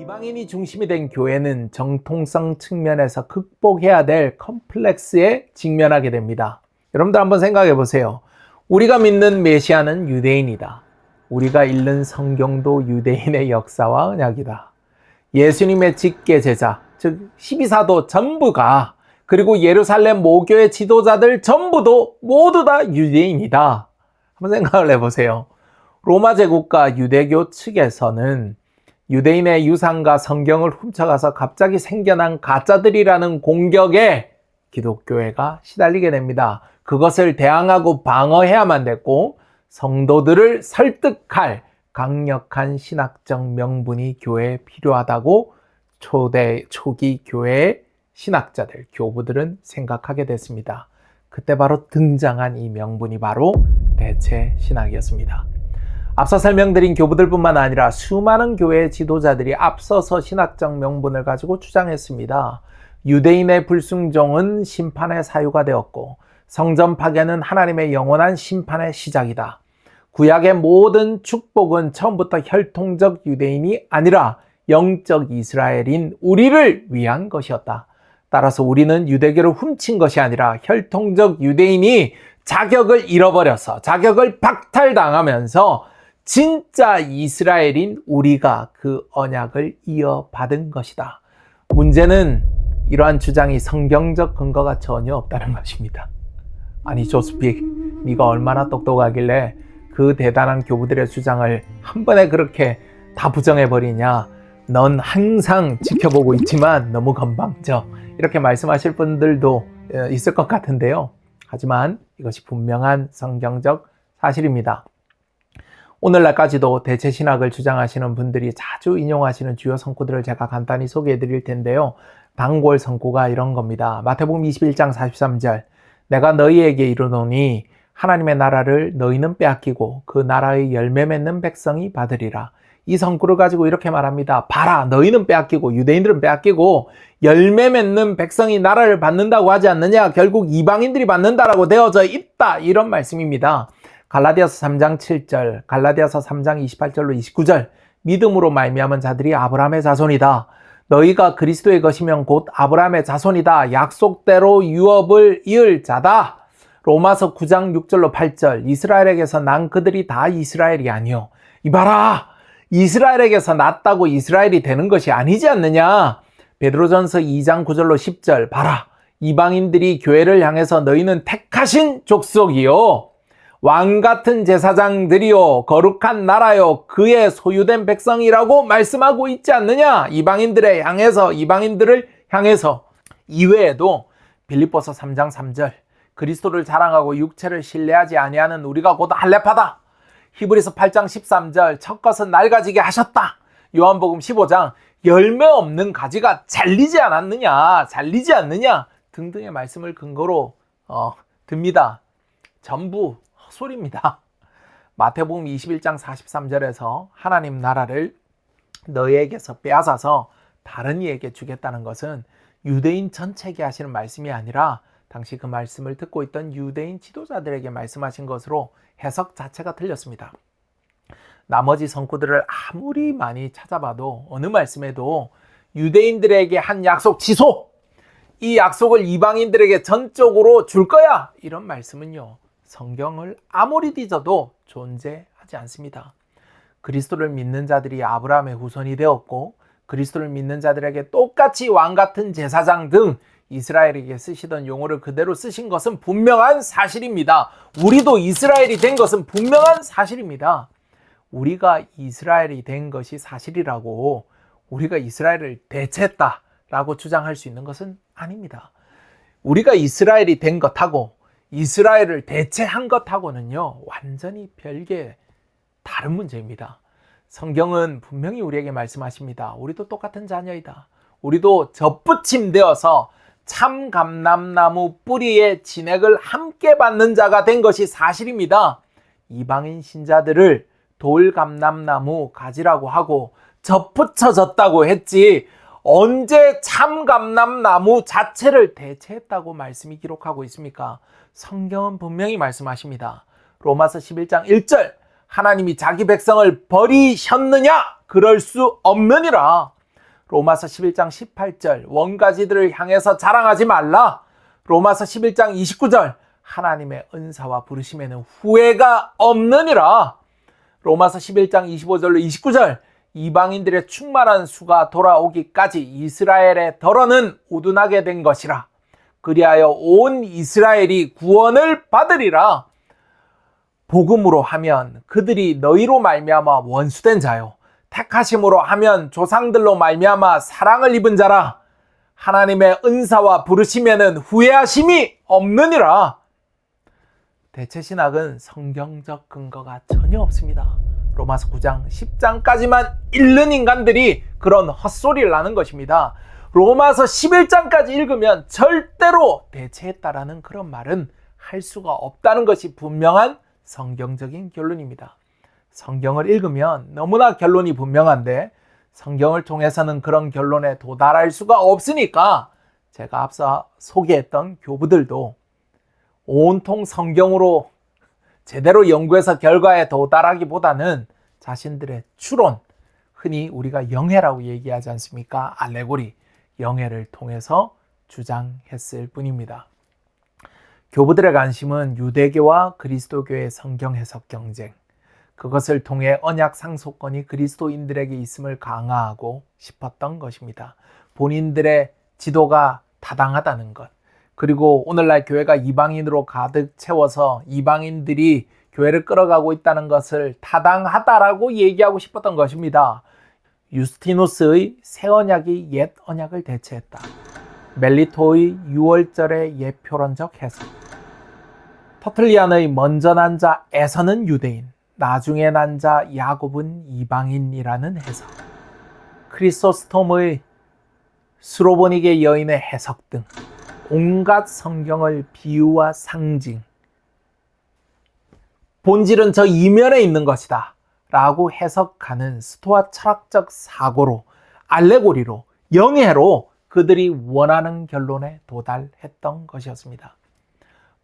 이방인이 중심이 된 교회는 정통성 측면에서 극복해야 될 컴플렉스에 직면하게 됩니다. 여러분들 한번 생각해 보세요. 우리가 믿는 메시아는 유대인이다. 우리가 읽는 성경도 유대인의 역사와 언약이다. 예수님의 직계 제자, 즉 12사도 전부가, 그리고 예루살렘 모교의 지도자들 전부도 모두 다 유대인이다. 한번 생각을 해보세요. 로마 제국과 유대교 측에서는 유대인의 유산과 성경을 훔쳐가서 갑자기 생겨난 가짜들이라는 공격에 기독교회가 시달리게 됩니다. 그것을 대항하고 방어해야만 됐고, 성도들을 설득할 강력한 신학적 명분이 교회에 필요하다고 초기 교회의 신학자들, 교부들은 생각하게 됐습니다. 그때 바로 등장한 이 명분이 바로 대체 신학이었습니다. 앞서 설명드린 교부들뿐만 아니라 수많은 교회의 지도자들이 앞서서 신학적 명분을 가지고 주장했습니다. 유대인의 불순종은 심판의 사유가 되었고, 성전 파괴는 하나님의 영원한 심판의 시작이다. 구약의 모든 축복은 처음부터 혈통적 유대인이 아니라 영적 이스라엘인 우리를 위한 것이었다. 따라서 우리는 유대교를 훔친 것이 아니라 혈통적 유대인이 자격을 잃어버려서 자격을 박탈당하면서 진짜 이스라엘인 우리가 그 언약을 이어받은 것이다. 문제는 이러한 주장이 성경적 근거가 전혀 없다는 것입니다. 아니 조스픽, 네가 얼마나 똑똑하길래 그 대단한 교부들의 주장을 한 번에 그렇게 다 부정해버리냐. 넌 항상 지켜보고 있지만 너무 건방져. 이렇게 말씀하실 분들도 있을 것 같은데요. 하지만 이것이 분명한 성경적 사실입니다. 오늘날까지도 대체신학을 주장하시는 분들이 자주 인용하시는 주요 성구들을 제가 간단히 소개해 드릴 텐데요. 단골 성구가 이런 겁니다. 마태복음 21장 43절, 내가 너희에게 이르노니 하나님의 나라를 너희는 빼앗기고 그 나라의 열매 맺는 백성이 받으리라. 이 성구를 가지고 이렇게 말합니다. 봐라, 너희는 빼앗기고 유대인들은 빼앗기고 열매 맺는 백성이 나라를 받는다고 하지 않느냐. 결국 이방인들이 받는다라고 되어져 있다. 이런 말씀입니다. 갈라디아서 3장 7절, 갈라디아서 3장 28절로 29절, 믿음으로 말미암은 자들이 아브라함의 자손이다. 너희가 그리스도의 것이면 곧 아브라함의 자손이다. 약속대로 유업을 이을 자다. 로마서 9장 6절로 8절, 이스라엘에게서 난 그들이 다 이스라엘이 아니요. 이봐라, 이스라엘에게서 났다고 이스라엘이 되는 것이 아니지 않느냐. 베드로전서 2장 9절로 10절, 봐라, 이방인들이 교회를 향해서 너희는 택하신 족속이요, 왕같은 제사장들이요, 거룩한 나라요, 그의 소유된 백성이라고 말씀하고 있지 않느냐. 이방인들을 향해서 이외에도 빌립보서 3장 3절, 그리스도를 자랑하고 육체를 신뢰하지 아니하는 우리가 곧 할례파다. 히브리서 8장 13절, 첫 것은 낡아지게 하셨다. 요한복음 15장, 열매 없는 가지가 잘리지 않느냐 등등의 말씀을 근거로 듭니다. 전부 헛소리입니다. 마태복음 21장 43절에서 하나님 나라를 너희에게서 빼앗아서 다른 이에게 주겠다는 것은 유대인 전체에게 하시는 말씀이 아니라 당시 그 말씀을 듣고 있던 유대인 지도자들에게 말씀하신 것으로 해석 자체가 틀렸습니다. 나머지 성구들을 아무리 많이 찾아봐도 어느 말씀에도 유대인들에게 한 약속 취소, 이 약속을 이방인들에게 전적으로 줄 거야, 이런 말씀은요, 성경을 아무리 뒤져도 존재하지 않습니다. 그리스도를 믿는 자들이 아브라함의 후손이 되었고, 그리스도를 믿는 자들에게 똑같이 왕같은 제사장 등 이스라엘에게 쓰시던 용어를 그대로 쓰신 것은 분명한 사실입니다. 우리도 이스라엘이 된 것은 분명한 사실입니다. 우리가 이스라엘이 된 것이 사실이라고 우리가 이스라엘을 대체했다라고 주장할 수 있는 것은 아닙니다. 우리가 이스라엘이 된 것하고 이스라엘을 대체한 것하고는요, 완전히 별개의 다른 문제입니다. 성경은 분명히 우리에게 말씀하십니다. 우리도 똑같은 자녀이다. 우리도 접붙임되어서 참감람나무 뿌리의 진액을 함께 받는 자가 된 것이 사실입니다. 이방인 신자들을 돌감람나무 가지라고 하고 접붙여졌다고 했지 언제 참감람나무 자체를 대체했다고 말씀이 기록하고 있습니까? 성경은 분명히 말씀하십니다. 로마서 11장 1절, 하나님이 자기 백성을 버리셨느냐? 그럴 수 없느니라. 로마서 11장 18절 원가지들을 향해서 자랑하지 말라. 로마서 11장 29절 하나님의 은사와 부르심에는 후회가 없느니라. 로마서 11장 25절로 29절 이방인들의 충만한 수가 돌아오기까지 이스라엘의 덜어는 우둔하게 된 것이라. 그리하여 온 이스라엘이 구원을 받으리라. 복음으로 하면 그들이 너희로 말미암아 원수된 자요, 택하심으로 하면 조상들로 말미암아 사랑을 입은 자라. 하나님의 은사와 부르심에는 후회하심이 없느니라. 대체신학은 성경적 근거가 전혀 없습니다. 로마서 9장 10장까지만 읽는 인간들이 그런 헛소리를 하는 것입니다. 로마서 11장까지 읽으면 절대로 대체했다라는 그런 말은 할 수가 없다는 것이 분명한 성경적인 결론입니다. 성경을 읽으면 너무나 결론이 분명한데 성경을 통해서는 그런 결론에 도달할 수가 없으니까 제가 앞서 소개했던 교부들도 온통 성경으로 제대로 연구해서 결과에 도달하기보다는 자신들의 추론, 흔히 우리가 영해라고 얘기하지 않습니까? 알레고리, 영해를 통해서 주장했을 뿐입니다. 교부들의 관심은 유대교와 그리스도교의 성경 해석 경쟁, 그것을 통해 언약 상속권이 그리스도인들에게 있음을 강화하고 싶었던 것입니다. 본인들의 지도가 타당하다는 것, 그리고 오늘날 교회가 이방인으로 가득 채워서 이방인들이 교회를 끌어가고 있다는 것을 타당하다라고 얘기하고 싶었던 것입니다. 유스티누스의 새 언약이 옛 언약을 대체했다. 멜리토의 6월절의 예표론적 해석, 터틀리안의 먼저 난 자에서는 유대인, 나중에 난 자 야곱은 이방인이라는 해석, 크리소스톰의 스로보닉의 여인의 해석 등 온갖 성경을 비유와 상징, 본질은 저 이면에 있는 것이다 라고 해석하는 스토아 철학적 사고로, 알레고리로, 영해로 그들이 원하는 결론에 도달했던 것이었습니다.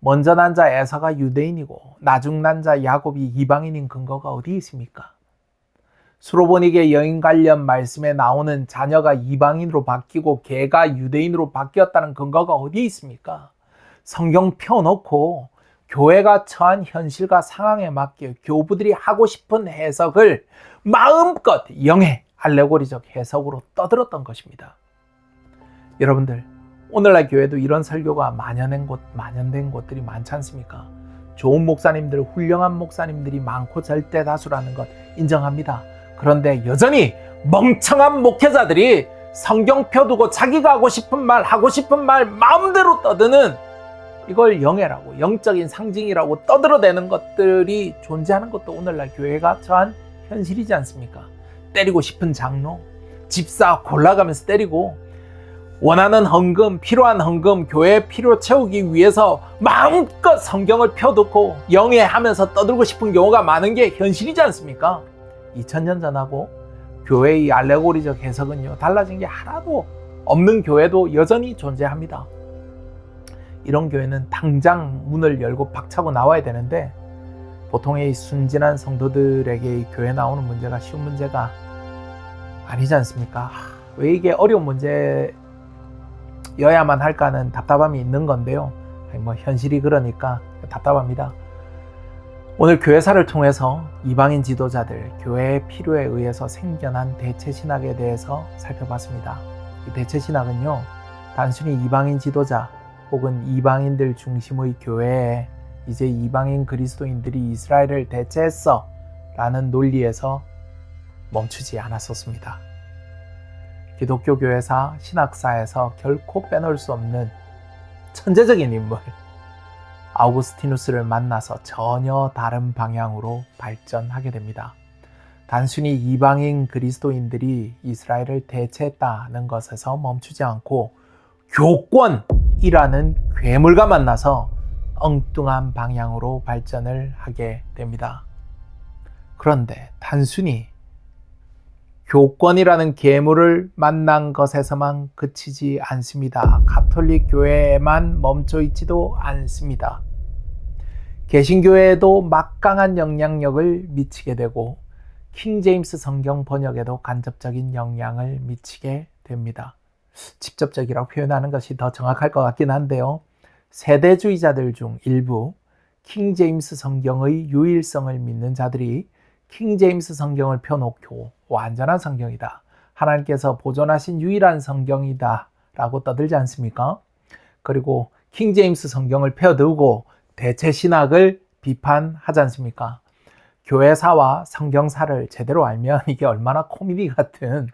먼저 난 자 에서가 유대인이고 나중 난 자 야곱이 이방인인 근거가 어디 있습니까? 스로보닉의 여인 관련 말씀에 나오는 자녀가 이방인으로 바뀌고 걔가 유대인으로 바뀌었다는 근거가 어디 있습니까? 성경 펴놓고 교회가 처한 현실과 상황에 맞게 교부들이 하고 싶은 해석을 마음껏 영해, 알레고리적 해석으로 떠들었던 것입니다. 여러분들, 오늘날 교회도 이런 설교가 만연된 곳들이 많지 않습니까? 좋은 목사님들, 훌륭한 목사님들이 많고 절대 다수라는 것 인정합니다. 그런데 여전히 멍청한 목회자들이 성경 펴두고 자기가 하고 싶은 말 마음대로 떠드는, 이걸 영해라고, 영적인 상징이라고 떠들어대는 것들이 존재하는 것도 오늘날 교회가 처한 현실이지 않습니까? 때리고 싶은 장로, 집사 골라가면서 때리고, 원하는 헌금, 필요한 헌금, 교회 필요 채우기 위해서 마음껏 성경을 펴놓고 영해하면서 떠들고 싶은 경우가 많은 게 현실이지 않습니까? 2000년 전하고 교회의 알레고리적 해석은요, 달라진 게 하나도 없는 교회도 여전히 존재합니다. 이런 교회는 당장 문을 열고 박차고 나와야 되는데, 보통의 순진한 성도들에게 교회 나오는 문제가 쉬운 문제가 아니지 않습니까? 왜 이게 어려운 문제여야만 할까는 답답함이 있는 건데요. 현실이 그러니까 답답합니다. 오늘 교회사를 통해서 이방인 지도자들, 교회의 필요에 의해서 생겨난 대체신학에 대해서 살펴봤습니다. 이 대체신학은요, 단순히 이방인 지도자 혹은 이방인들 중심의 교회에 이제 이방인 그리스도인들이 이스라엘을 대체했어 라는 논리에서 멈추지 않았었습니다. 기독교 교회사, 신학사에서 결코 빼놓을 수 없는 천재적인 인물 아우구스티누스를 만나서 전혀 다른 방향으로 발전하게 됩니다. 단순히 이방인 그리스도인들이 이스라엘을 대체했다는 것에서 멈추지 않고 교권이라는 괴물과 만나서 엉뚱한 방향으로 발전을 하게 됩니다. 그런데 단순히 교권이라는 괴물을 만난 것에서만 그치지 않습니다. 가톨릭 교회에만 멈춰 있지도 않습니다. 개신교회에도 막강한 영향력을 미치게 되고 킹 제임스 성경 번역에도 간접적인 영향을 미치게 됩니다. 직접적이라고 표현하는 것이 더 정확할 것 같긴 한데요. 세대주의자들 중 일부 킹 제임스 성경의 유일성을 믿는 자들이 킹 제임스 성경을 펴놓고 완전한 성경이다, 하나님께서 보존하신 유일한 성경이다 라고 떠들지 않습니까? 그리고 킹 제임스 성경을 펴두고 대체 신학을 비판하지 않습니까? 교회사와 성경사를 제대로 알면 이게 얼마나 코미디 같은,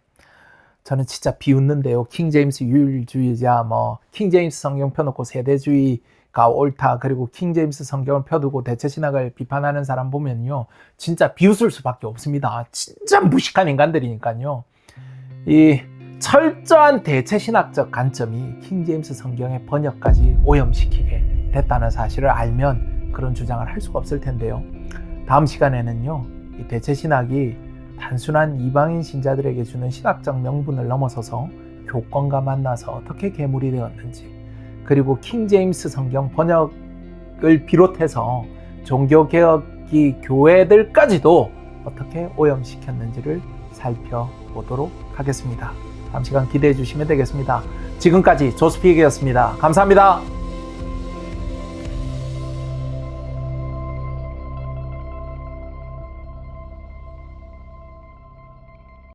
저는 진짜 비웃는데요. 킹 제임스 유일주의자, 킹 제임스 성경 펴놓고 세대주의가 옳다, 그리고 킹 제임스 성경을 펴두고 대체 신학을 비판하는 사람 보면요, 진짜 비웃을 수밖에 없습니다. 진짜 무식한 인간들이니까요. 이 철저한 대체 신학적 관점이 킹 제임스 성경의 번역까지 오염시키게 됐다는 사실을 알면 그런 주장을 할 수가 없을 텐데요. 다음 시간에는요, 이 대체 신학이 단순한 이방인 신자들에게 주는 신학적 명분을 넘어서서 교권과 만나서 어떻게 괴물이 되었는지, 그리고 킹 제임스 성경 번역을 비롯해서 종교개혁이 교회들까지도 어떻게 오염시켰는지를 살펴보도록 하겠습니다. 다음 시간 기대해 주시면 되겠습니다. 지금까지 조스피에게였습니다. 감사합니다.